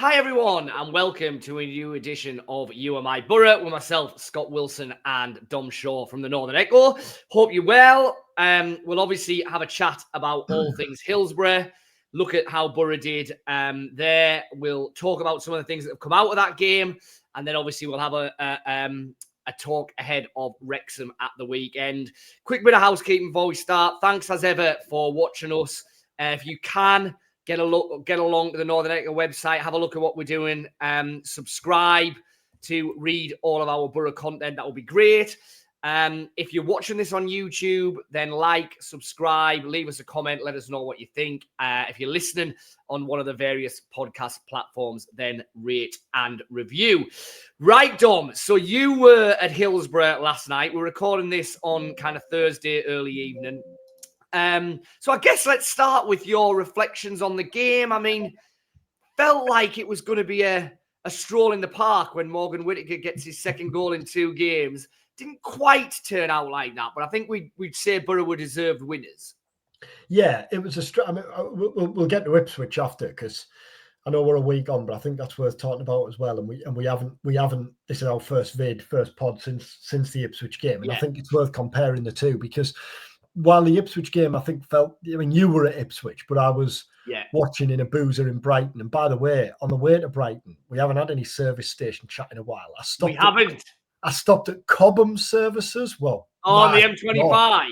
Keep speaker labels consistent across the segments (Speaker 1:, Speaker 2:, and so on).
Speaker 1: Hi everyone, and welcome to a new edition of You Are My Boro with myself, Scott Wilson, and Dom Shaw from the Northern Echo. Hope you're well. We'll obviously have a chat about all things Hillsborough, look at how Boro did there. We'll talk about some of the things that have come out of that game, and then obviously we'll have a talk ahead of Wrexham at the weekend. Quick bit of housekeeping before we start. Thanks as ever for watching us. If you can, get along to the Northern Echo website, have a look at what we're doing, subscribe to read all of our Boro content. That will be great. If you're watching this on YouTube, then like, subscribe, leave us a comment, let us know what you think. If you're listening on one of the various podcast platforms, then rate and review. Right, Dom, so you were at Hillsborough last night. We're recording this on kind of Thursday early evening. So I guess let's start with your reflections on the game. I mean, felt like it was going to be a stroll in the park when Morgan Whittaker gets his second goal in 2 games. Didn't quite turn out like that, but I think we'd say Boro were deserved winners.
Speaker 2: Yeah, it was I mean, we'll get to Ipswich after, because I know we're a week on, but I think that's worth talking about as well. And we haven't. This is our first pod since the Ipswich game, and I think it's worth comparing the two, because while the Ipswich game, I think you were at Ipswich, but I was watching in a boozer in Brighton. And by the way, on the way to Brighton, we haven't had any service station chat in a while. I stopped at Cobham services. Well,
Speaker 1: on the M25. God.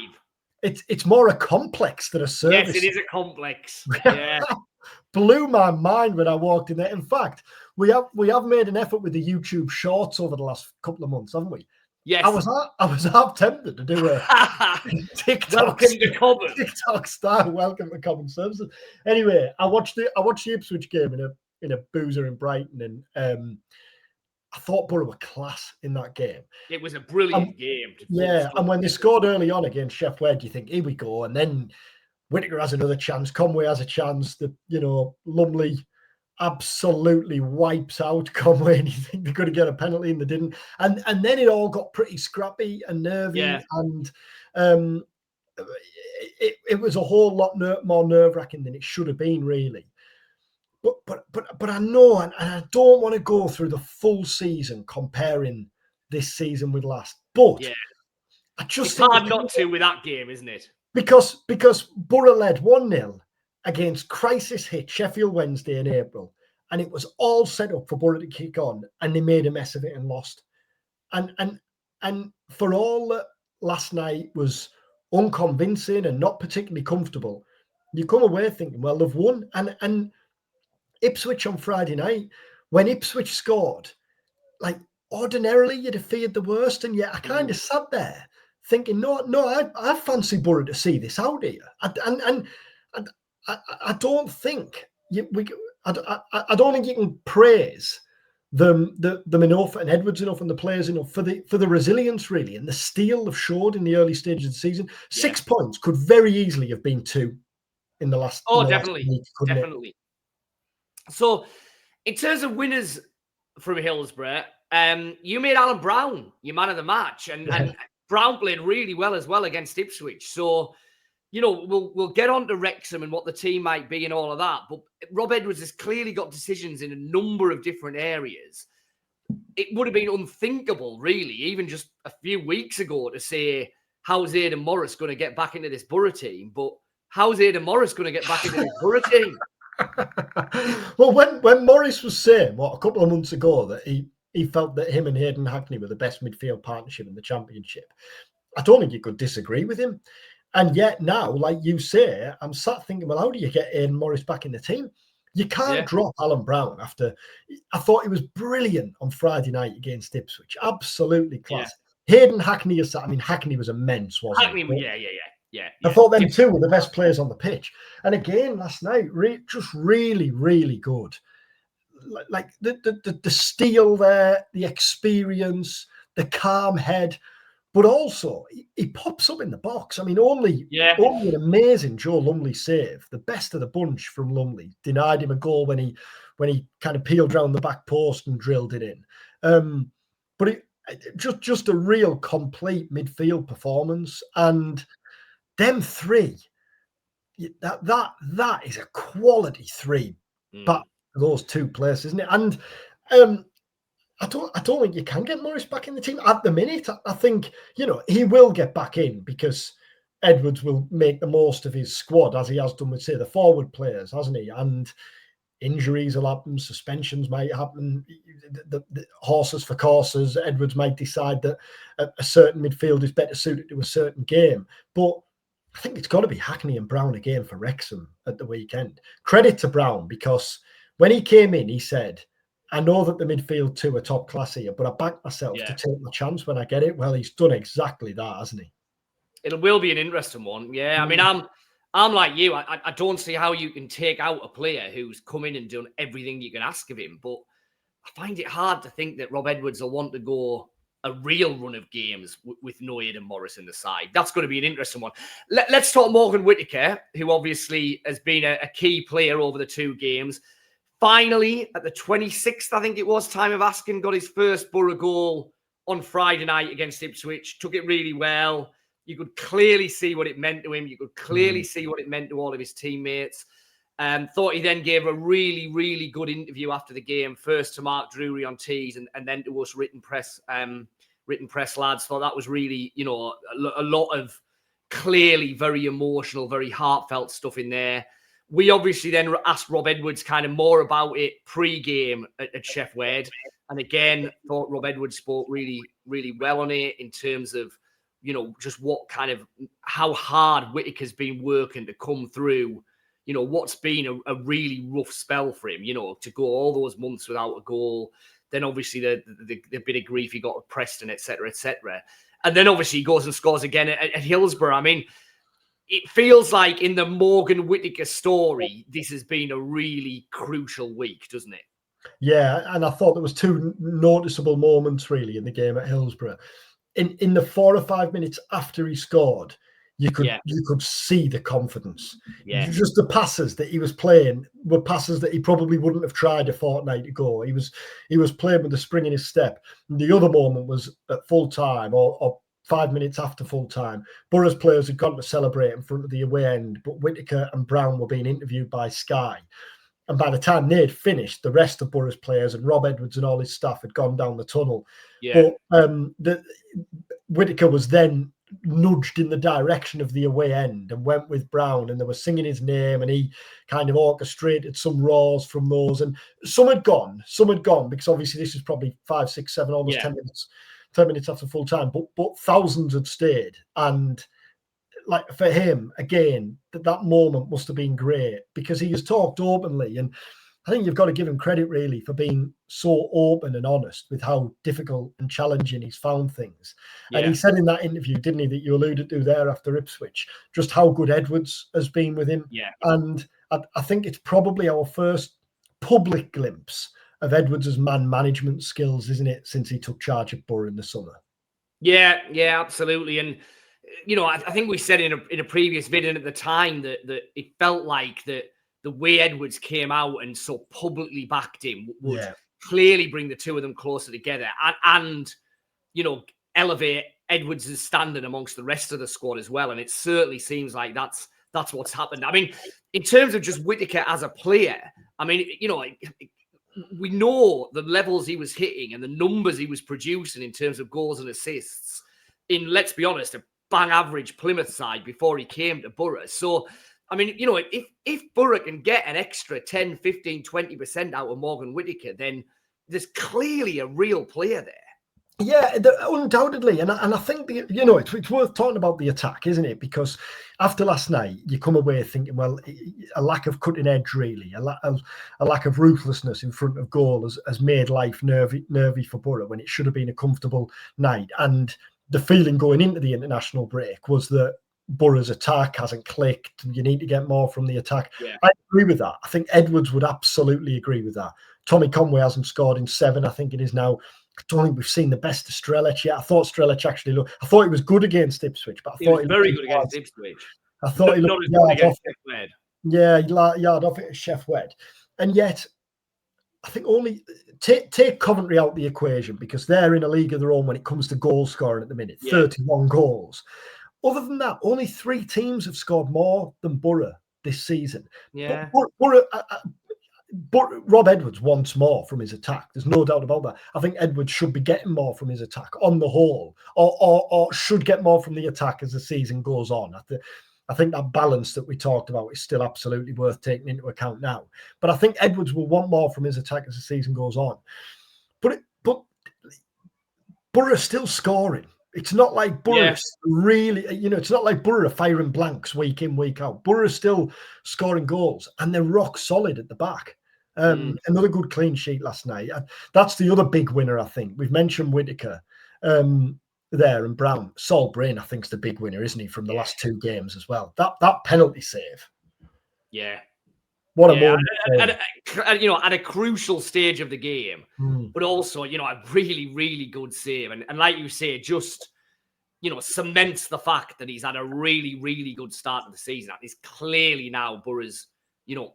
Speaker 2: It's more a complex than a service.
Speaker 1: Yes, it is a complex. Yeah.
Speaker 2: Blew my mind when I walked in there. In fact, we have made an effort with the YouTube shorts over the last couple of months, haven't we?
Speaker 1: Yes.
Speaker 2: I was half tempted to do a TikTok style welcome to Cobham services. Anyway, I watched the Ipswich game in a boozer in Brighton, and I thought Boro were class in that game.
Speaker 1: It was a brilliant game.
Speaker 2: And when they scored early on against Sheffield, you think, here we go. And then Whittaker has another chance. Conway has a chance. Lumley absolutely wipes out Conway, and you think they're going to get a penalty, and they didn't. And then it all got pretty scrappy and nervy, and it was a whole lot more nerve-wracking than it should have been, really. But I know, and I don't want to go through the full season comparing this season with last. But I just
Speaker 1: think it's hard not to with that game, isn't it?
Speaker 2: Because Boro led 1-0 against crisis hit Sheffield Wednesday in April, and it was all set up for Boro to kick on, and they made a mess of it and lost. And for all that last night was unconvincing and not particularly comfortable, you come away thinking, well, they've won. And Ipswich on Friday night, when Ipswich scored, like ordinarily you'd have feared the worst, and yet I kind of sat there thinking, no, I fancy Boro to see this out here. And I don't think I don't think you can praise them enough, and Edwards enough, and the players enough for the resilience, really, and the steel they've showed in the early stages of the season. 6 points could very easily have been 2 in the last.
Speaker 1: Definitely, last week, definitely. So, in terms of winners from Hillsborough, you made Alan Brown your man of the match, and Brown played really well as well against Ipswich. So, we'll get on to Wrexham and what the team might be and all of that. But Rob Edwards has clearly got decisions in a number of different areas. It would have been unthinkable, really, even just a few weeks ago, to say, how's Aidan Morris going to get back into this Boro team? But how's Aidan Morris going to get back into this Boro team?
Speaker 2: Well, when Morris was saying, a couple of months ago, that he felt that him and Hayden Hackney were the best midfield partnership in the Championship, I don't think you could disagree with him. And yet now, like you say, I'm sat thinking, well, how do you get Aidan Morris back in the team? You can't drop Alan Brown after. I thought he was brilliant on Friday night against Ipswich. Absolutely class. Hayden Hackney aside, I mean, Hackney was immense, wasn't he?
Speaker 1: Yeah.
Speaker 2: I thought them two were the best players on the pitch. And again, last night, just really, really good. Like the steel there, the experience, the calm head, but also he pops up in the box. I mean, only an amazing Joe Lumley save, the best of the bunch from Lumley, denied him a goal when he kind of peeled round the back post and drilled it in. But it just a real complete midfield performance. And them 3, that is a quality 3. But those two players, isn't it? And I don't think you can get Morris back in the team at the minute. I think, he will get back in because Edwards will make the most of his squad, as he has done with, say, the forward players, hasn't he? And injuries will happen, suspensions might happen, the horses for courses. Edwards might decide that a certain midfield is better suited to a certain game. But I think it's got to be Hackney and Brown again for Wrexham at the weekend. Credit to Brown, because when he came in, he said, I know that the midfield two are top class here, but I back myself to take my chance when I get it. Well, he's done exactly that, hasn't he?
Speaker 1: It will be an interesting one. Yeah, I mean, I'm like you. I don't see how you can take out a player who's come in and done everything you can ask of him. But I find it hard to think that Rob Edwards will want to go a real run of games with no Aidan Morris in the side. That's going to be an interesting one. Let's talk Morgan Whittaker, who obviously has been a key player over the two games. Finally, at the 26th, I think it was, time of asking, got his first Boro goal on Friday night against Ipswich. Took it really well. You could clearly see what it meant to him. You could clearly see what it meant to all of his teammates. Thought he then gave a really, really good interview after the game, first to Mark Drury on tees and then to us written press lads. Thought that was really, a lot of clearly very emotional, very heartfelt stuff in there. We obviously then asked Rob Edwards kind of more about it pre-game at Sheffield. And again, thought Rob Edwards spoke really, really well on it in terms of, just what kind of, how hard Whittaker's been working to come through, what's been a really rough spell for him, to go all those months without a goal. Then obviously the bit of grief he got at Preston, et cetera, et cetera. And then obviously he goes and scores again at Hillsborough. I mean, it feels like in the Morgan Whittaker story, this has been a really crucial week, doesn't it?
Speaker 2: Yeah, and I thought there was two noticeable moments really in the game at Hillsborough. In the 4 or 5 minutes after he scored, you could see the confidence.
Speaker 1: Yeah.
Speaker 2: Just the passes that he was playing were passes that he probably wouldn't have tried a fortnight ago. He was playing with a spring in his step. And the other moment was at full time or 5 minutes after full time. Boro's players had gone to celebrate in front of the away end, but Whittaker and Brown were being interviewed by Sky. And by the time they'd finished, the rest of Boro's players and Rob Edwards and all his staff had gone down the tunnel.
Speaker 1: Yeah.
Speaker 2: But Whittaker was then nudged in the direction of the away end and went with Brown, and they were singing his name, and he kind of orchestrated some roars from those. And some had gone because obviously this is probably 5, 6, 7, almost 10 minutes after full time, but thousands had stayed. And like for him, again, that moment must have been great because he has talked openly, and I think you've got to give him credit really for being so open and honest with how difficult and challenging he's found things. Yeah. And he said in that interview, didn't he, that you alluded to there after Ipswich, just how good Edwards has been with him.
Speaker 1: Yeah.
Speaker 2: And I think it's probably our first public glimpse of Edwards' man management skills, isn't it, since he took charge of Boro in the summer?
Speaker 1: Yeah, absolutely. And, I think we said in a previous video at the time that it felt like that the way Edwards came out and so publicly backed him would clearly bring the two of them closer together and elevate Edwards' standing amongst the rest of the squad as well. And it certainly seems like that's what's happened. I mean, in terms of just Whittaker as a player, I mean, we know the levels he was hitting and the numbers he was producing in terms of goals and assists in, let's be honest, a bang average Plymouth side before he came to Boro. So, I mean, if Boro can get an extra 10, 15, 20% out of Morgan Whittaker, then there's clearly a real player there.
Speaker 2: Yeah, undoubtedly. And I think, it's worth talking about the attack, isn't it? Because after last night, you come away thinking, well, a lack of cutting edge, really, a lack of ruthlessness in front of goal has made life nervy for Boro when it should have been a comfortable night. And the feeling going into the international break was that Boro's attack hasn't clicked. You need to get more from the attack. Yeah. I agree with that. I think Edwards would absolutely agree with that. Tommy Conway hasn't scored in 7, I think it is now. I don't think we've seen the best of Strelic yet. I thought Strelic actually looked. I thought he was good against Ipswich, but I thought
Speaker 1: he was very good against Ipswich.
Speaker 2: I thought he looked yard off it. Yeah, yard off it at Sheffield. And yet, I think only take Coventry out the equation because they're in a league of their own when it comes to goal scoring at the minute. 31 goals. Other than that, only 3 teams have scored more than Boro this season.
Speaker 1: Yeah.
Speaker 2: Boro, but Rob Edwards wants more from his attack. There's no doubt about that. I think Edwards should be getting more from his attack on the whole, or should get more from the attack as the season goes on. I think that balance that we talked about is still absolutely worth taking into account now. But I think Edwards will want more from his attack as the season goes on. But Boro's still scoring. It's not like Boro's really, it's not like Boro are firing blanks week in, week out. Boro's still scoring goals, and they're rock solid at the back. Another good clean sheet last night. That's the other big winner, I think. We've mentioned Whittaker there and Brown. Saul Brynn, I think, is the big winner, isn't he, from the last 2 games as well? That penalty save.
Speaker 1: Yeah.
Speaker 2: What a moment.
Speaker 1: At a crucial stage of the game, but also, a really, really good save. And like you say, just, cements the fact that he's had a really, really good start to the season. And he's clearly now Boro's,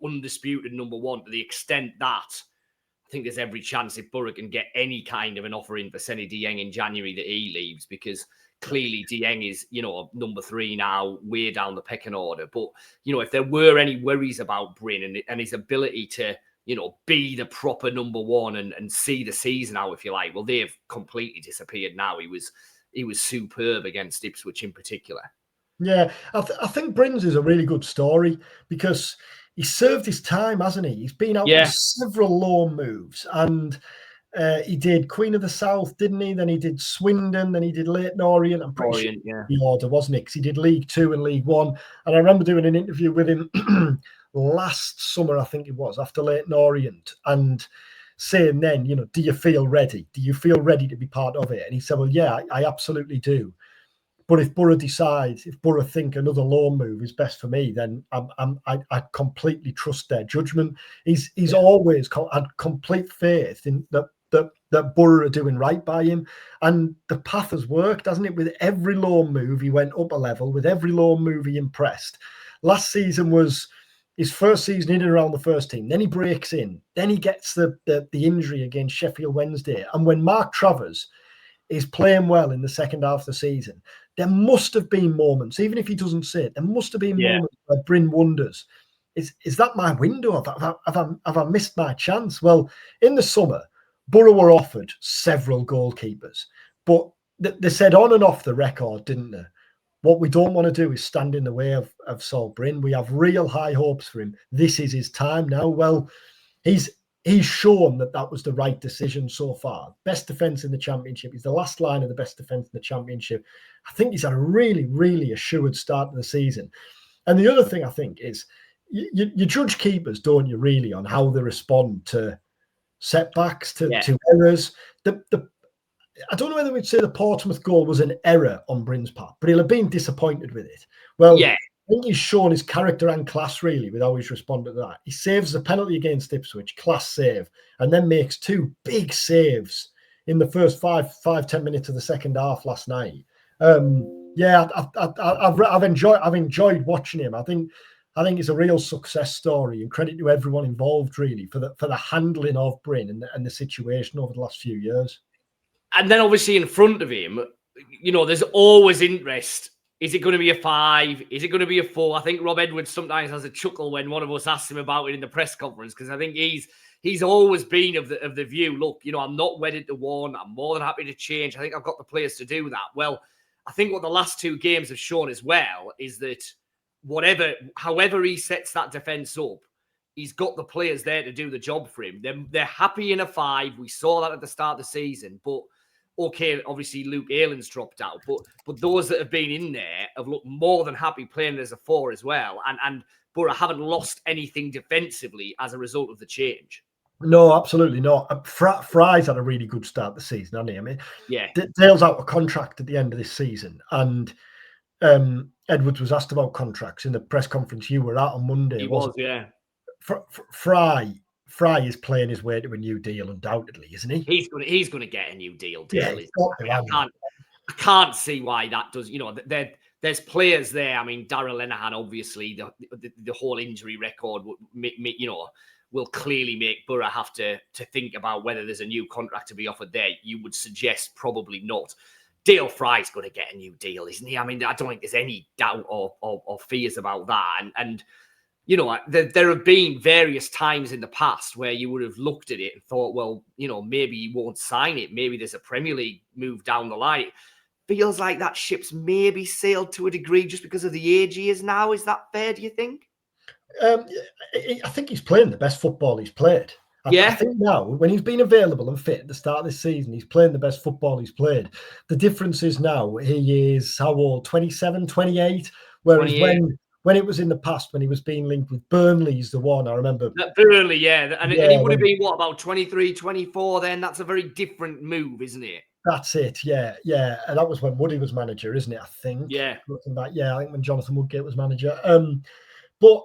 Speaker 1: undisputed number 1 to the extent that I think there's every chance if Boro can get any kind of an offer in for Seny Dieng in January that he leaves, because clearly Dieng is, number 3 now, way down the pecking order. But, if there were any worries about Brynn and his ability to, be the proper number 1 and see the season out, if you like, well, they've completely disappeared now. He was superb against Ipswich in particular.
Speaker 2: Yeah, I think Brynn's is a really good story because he served his time, hasn't he? He's been out on several loan moves, and he did Queen of the South, didn't he? Then he did Swindon, then he did Leyton Orient. I'm pretty sure the order, wasn't it? Because he did League 2 and League 1. And I remember doing an interview with him last summer, I think it was, after Leyton Orient, and saying then, do you feel ready? Do you feel ready to be part of it? And he said, well, yeah, I absolutely do. But if Boro think another loan move is best for me, then I completely trust their judgment. He's always had complete faith in that Boro are doing right by him, and the path has worked, hasn't it? With every loan move, he went up a level. With every loan move, he impressed. Last season was his first season in and around the first team. Then he breaks in. Then he gets the injury against Sheffield Wednesday, and when Mark Travers is playing well in the second half of the season, there must have been moments, even if he doesn't say it, there must have been moments where Brynn wonders, is that my window? Have I missed my chance? Well, in the summer, Boro were offered several goalkeepers, but they said on and off the record, didn't they? What we don't want to do is stand in the way of Saul Brynn. We have real high hopes for him. This is his time now. Well, he's shown that was the right decision so far. Best defence in the Championship. He's the last line of the best defence in the Championship. I think he's had a really, really assured start to the season. And the other thing I think is you judge keepers, don't you, really, on how they respond to setbacks, to errors. I don't know whether we'd say the Portsmouth goal was an error on Brynn's part, but he'll have been disappointed with it. Well, I think he's shown his character and class, really, with how he's responded to that. He saves the penalty against Ipswich, class save, and then makes 2 big saves in the first 5-10 minutes of the second half last night. I've enjoyed watching him. I think it's a real success story, and credit to everyone involved, really, for the handling of Brynn and the situation over the last few years.
Speaker 1: And then obviously in front of him, there's always interest. Is it going to be a 5? Is it going to be a 4? I think Rob Edwards sometimes has a chuckle when one of us asks him about it in the press conference, because I think he's always been of the view, look, I'm not wedded to one. I'm more than happy to change. I think I've got the players to do that. Well, I think what the last 2 games have shown as well is that however he sets that defence up, he's got the players there to do the job for him. They're happy in a 5. We saw that at the start of the season, but okay, obviously Luke Aylin's dropped out, but those that have been in there have looked more than happy playing as a 4 as well, and Boro haven't lost anything defensively as a result of the change.
Speaker 2: No, absolutely not. Fry's had a really good start to the season, hasn't he? I mean, Dale's out of contract at the end of this season, and Edwards was asked about contracts in the press conference you were at on Monday.
Speaker 1: He was, yeah.
Speaker 2: Fry is playing his way to a new deal, undoubtedly, isn't he?
Speaker 1: He's going to get a new deal.
Speaker 2: I
Speaker 1: can't see why that does. There's players there. I mean, Darragh Lenihan, obviously, the whole injury record, will clearly make Boro have to think about whether there's a new contract to be offered there. You would suggest probably not. Dale Fry's going to get a new deal, isn't he? I mean, I don't think there's any doubt or fears about that. And you know, there have been various times in the past where you would have looked at it and thought, well, you know, maybe he won't sign it. Maybe there's a Premier League move down the line. It feels like that ship's maybe sailed to a degree just because of the age he is now. Is that fair, do you think?
Speaker 2: I think he's playing the best football he's played. I think now, when he's been available and fit at the start of this season, he's playing the best football he's played. The difference is now he is, how old, 27, 28? Whereas
Speaker 1: 28.
Speaker 2: when it was in the past, when he was being linked with Burnley's the one, I remember.
Speaker 1: Burnley, yeah. And he would have been, what, about 23, 24 then? That's a very different move, isn't it?
Speaker 2: That's it, yeah. And that was when Woody was manager, isn't it, I think?
Speaker 1: Yeah.
Speaker 2: Looking back, I think when Jonathan Woodgate was manager. But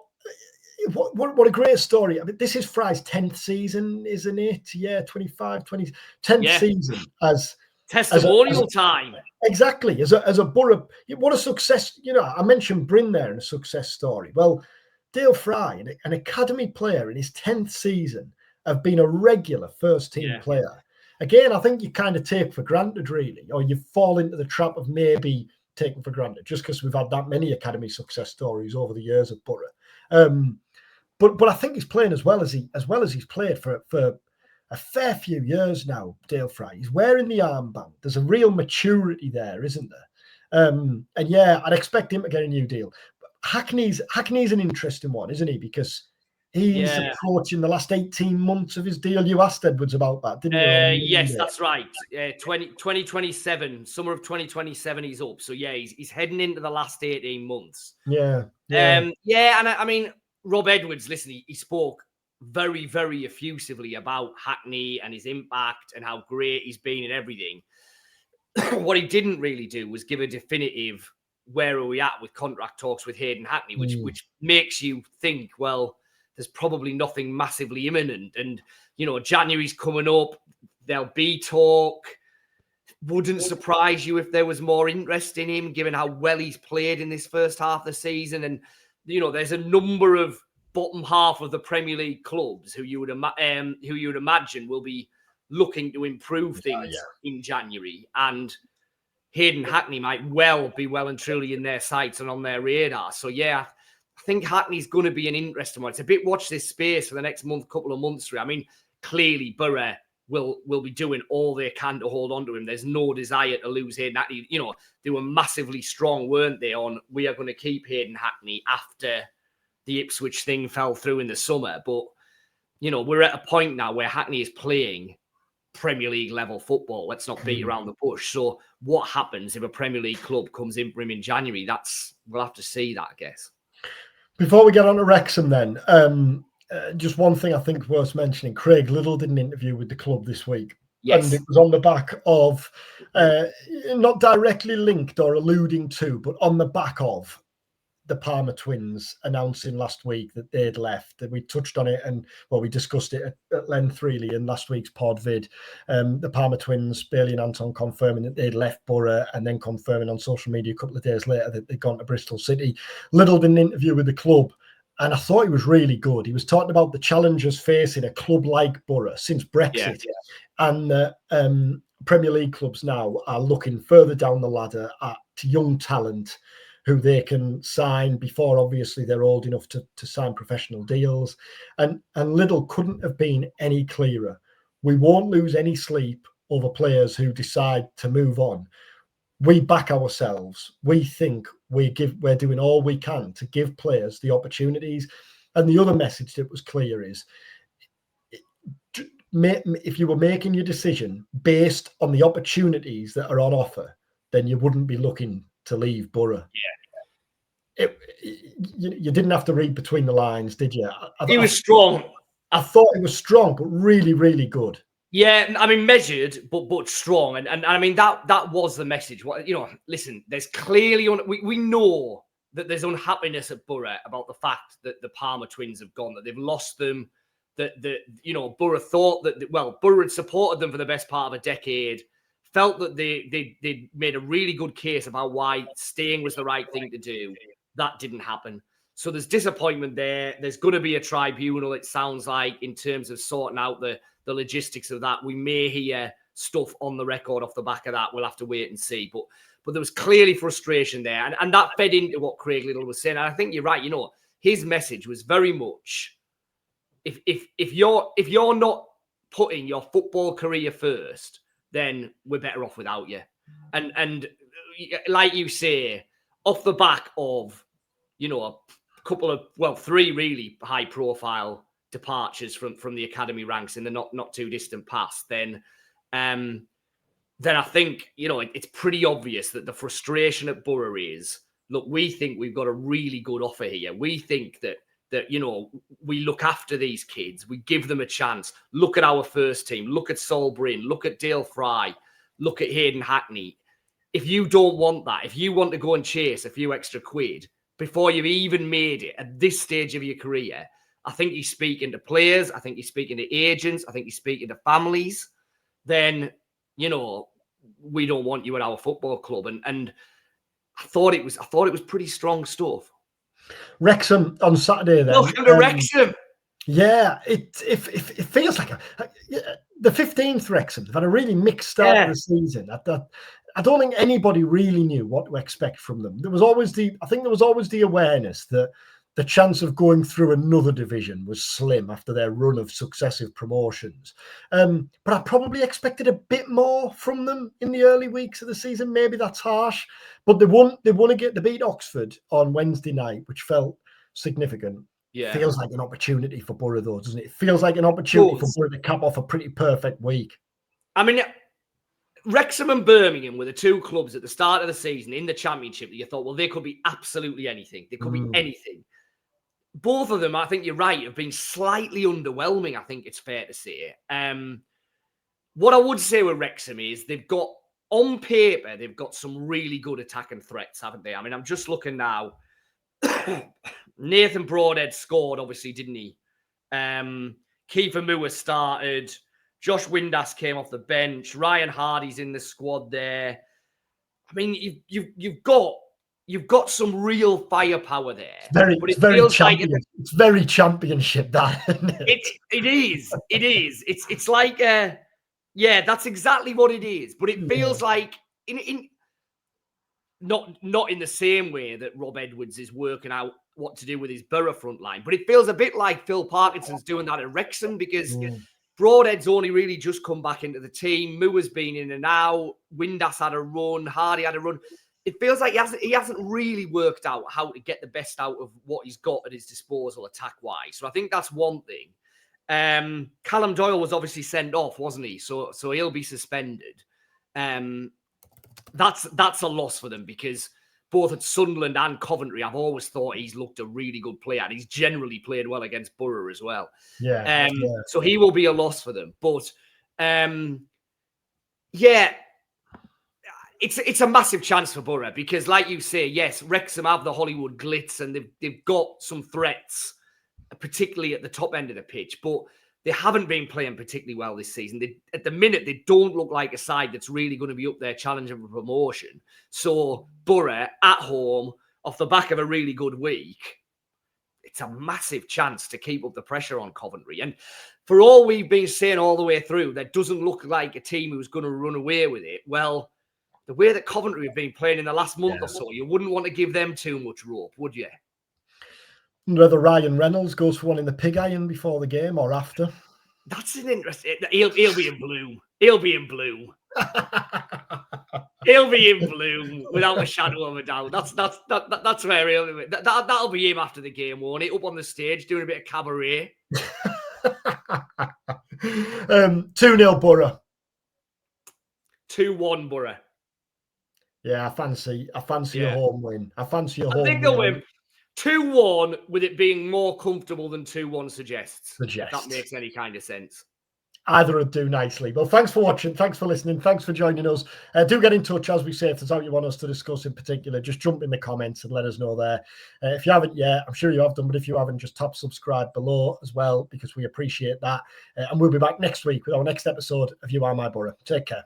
Speaker 2: what a great story. I mean, this is Fry's 10th season, isn't it? Yeah, 25, 20, 10th season as
Speaker 1: testimonial time.
Speaker 2: Exactly. As a Boro, what a success. You know, I mentioned Brynn there in a success story. Well, Dale Fry, an academy player in his 10th season, have been a regular first team player. Again, I think you kind of take for granted, really, or you fall into the trap of maybe taken for granted just because we've had that many academy success stories over the years at Boro. But I think he's playing as well as he's played for a fair few years now. Dale Fry, he's wearing the armband. There's a real maturity there, isn't there? And I'd expect him to get a new deal. Hackney's an interesting one, isn't he? Because he's approaching the last 18 months of his deal. You asked Edwards about that, didn't you?
Speaker 1: Yes, that's right. 2027, summer of 2027, he's up. So he's heading into the last 18 months. And I mean, Rob Edwards, listen, he spoke very, very effusively about Hackney and his impact and how great he's been and everything. What he didn't really do was give a definitive, where are we at with contract talks with Hayden Hackney, which makes you think, well, there's probably nothing massively imminent. And, you know, January's coming up. There'll be talk. Wouldn't surprise you if there was more interest in him, given how well he's played in this first half of the season. And, you know, there's a number of bottom half of the Premier League clubs who you would imagine will be looking to improve things in January. And Hayden Hackney might be well and truly in their sights and on their radar. So, I think Hackney's going to be an interesting one. It's a bit watch this space for the next couple of months. I mean, clearly Boro will be doing all they can to hold on to him. There's no desire to lose Hayden Hackney. You know, they were massively strong, weren't they, on we are going to keep Hayden Hackney after the Ipswich thing fell through in the summer. But, you know, we're at a point now where Hackney is playing Premier League level football. Let's not beat around the bush. So what happens if a Premier League club comes in for him in January? We'll have to see that, I guess.
Speaker 2: Before we get on to Wrexham then, just one thing I think worth mentioning. Craig Liddell did an interview with the club this week. Yes. And it was on the back of, not directly linked or alluding to, but on the back of the Palmer twins announcing last week that they'd left. That we touched on it and, well, we discussed it at length really in last week's pod vid. The Palmer twins, Bailey and Anton, confirming that they'd left Boro and then confirming on social media a couple of days later that they'd gone to Bristol City. Liddell did an interview with the club and I thought he was really good. He was talking about the challenges facing a club like Boro since Brexit. And Premier League clubs now are looking further down the ladder at young talent who they can sign before, obviously, they're old enough to sign professional deals. And Liddell couldn't have been any clearer. We won't lose any sleep over players who decide to move on. We back ourselves. We think we're doing all we can to give players the opportunities. And the other message that was clear is, if you were making your decision based on the opportunities that are on offer, then you wouldn't be looking to leave Boro. You didn't have to read between the lines, did you?
Speaker 1: He was strong.
Speaker 2: I thought he was strong, but really, really good.
Speaker 1: Yeah, I mean, measured, but strong. And I mean, that was the message. You know, listen, there's clearly, we know that there's unhappiness at Boro about the fact that the Palmer twins have gone, that they've lost them, that you know, Boro thought that, Boro had supported them for the best part of a decade, felt that they made a really good case about why staying was the right thing to do. That didn't happen. So there's disappointment there. There's going to be a tribunal, it sounds like, in terms of sorting out the logistics of that. We may hear stuff on the record off the back of that. We'll have to wait and see. But there was clearly frustration there. And that fed into what Craig Liddell was saying. And I think you're right. You know, his message was very much, if you're not putting your football career first, then we're better off without you. And like you say, off the back of, a couple of, three really high profile departures from the academy ranks in the not too distant past, then I think, it's pretty obvious that the frustration at Boro is, look, we think we've got a really good offer here. We think that we look after these kids. We give them a chance. Look at our first team. Look at Saul Brynn. Look at Dale Fry. Look at Hayden Hackney. If you don't want that, if you want to go and chase a few extra quid before you've even made it at this stage of your career, I think you're speaking to players. I think you're speaking to agents. I think you're speaking to families. Then, we don't want you at our football club. And I thought it was pretty strong stuff.
Speaker 2: Wrexham on Saturday then.
Speaker 1: Welcome to Wrexham.
Speaker 2: Yeah, it feels like the 15th Wrexham. They've had a really mixed start to the season. I don't think anybody really knew what to expect from them. There was always the awareness that the chance of going through another division was slim after their run of successive promotions. But I probably expected a bit more from them in the early weeks of the season. Maybe that's harsh, but they beat Oxford on Wednesday night, which felt significant.
Speaker 1: Yeah.
Speaker 2: Feels like an opportunity for Boro, though, doesn't it? It feels like an opportunity for Boro to cap off a pretty perfect week.
Speaker 1: I mean, Wrexham and Birmingham were the two clubs at the start of the season in the Championship that you thought, well, they could be absolutely anything. They could be anything. Both of them, I think you're right, have been slightly underwhelming, I think it's fair to say. What I would say with Wrexham is they've got, on paper, they've got some really good attacking threats, haven't they? I mean, I'm just looking now. Nathan Broadhead scored, obviously, didn't he? Kiefer Moore started. Josh Windass came off the bench. Ryan Hardy's in the squad there. I mean, you've got some real firepower there.
Speaker 2: It's very championship, that, isn't it?
Speaker 1: It is. It's like that's exactly what it is. But it feels like in not in the same way that Rob Edwards is working out what to do with his Boro front line, but it feels a bit like Phil Parkinson's doing that at Wrexham, because Broadhead's only really just come back into the team. Moore's been in and out. Windass had a run. Hardy had a run. It feels like he hasn't really worked out how to get the best out of what he's got at his disposal attack-wise. So I think that's one thing. Callum Doyle was obviously sent off, wasn't he? So he'll be suspended. That's a loss for them, because both at Sunderland and Coventry, I've always thought he's looked a really good player, and he's generally played well against Boro as well. So he will be a loss for them. But it's a massive chance for Boro, because, like you say, yes, Wrexham have the Hollywood glitz and they've got some threats, particularly at the top end of the pitch, but they haven't been playing particularly well this season. At the minute, they don't look like a side that's really going to be up there challenging for promotion. So Boro at home, off the back of a really good week, it's a massive chance to keep up the pressure on Coventry. And for all we've been saying all the way through, that doesn't look like a team who's going to run away with it. Well, the way that Coventry have been playing in the last month or so, you wouldn't want to give them too much rope, would you?
Speaker 2: Whether Ryan Reynolds goes for one in the pig iron before the game or after. That's
Speaker 1: an interesting. He'll be in blue. He'll be in blue. He'll be in blue without a shadow of a doubt. That's where he'll be. That'll be him after the game, won't it? Up on the stage doing a bit of cabaret.
Speaker 2: 2-0 Boro.
Speaker 1: 2-1 Boro.
Speaker 2: Yeah, I fancy a home win. I think
Speaker 1: they'll win 2-1, with it being more comfortable than 2-1 suggests. If that makes any kind of sense.
Speaker 2: Either would do nicely. Well, thanks for watching. Thanks for listening. Thanks for joining us. Do get in touch, as we say, if there's something you want us to discuss in particular. Just jump in the comments and let us know there. If you haven't yet, I'm sure you have done, but if you haven't, just tap subscribe below as well, because we appreciate that. And we'll be back next week with our next episode of You Are My Boro. Take care.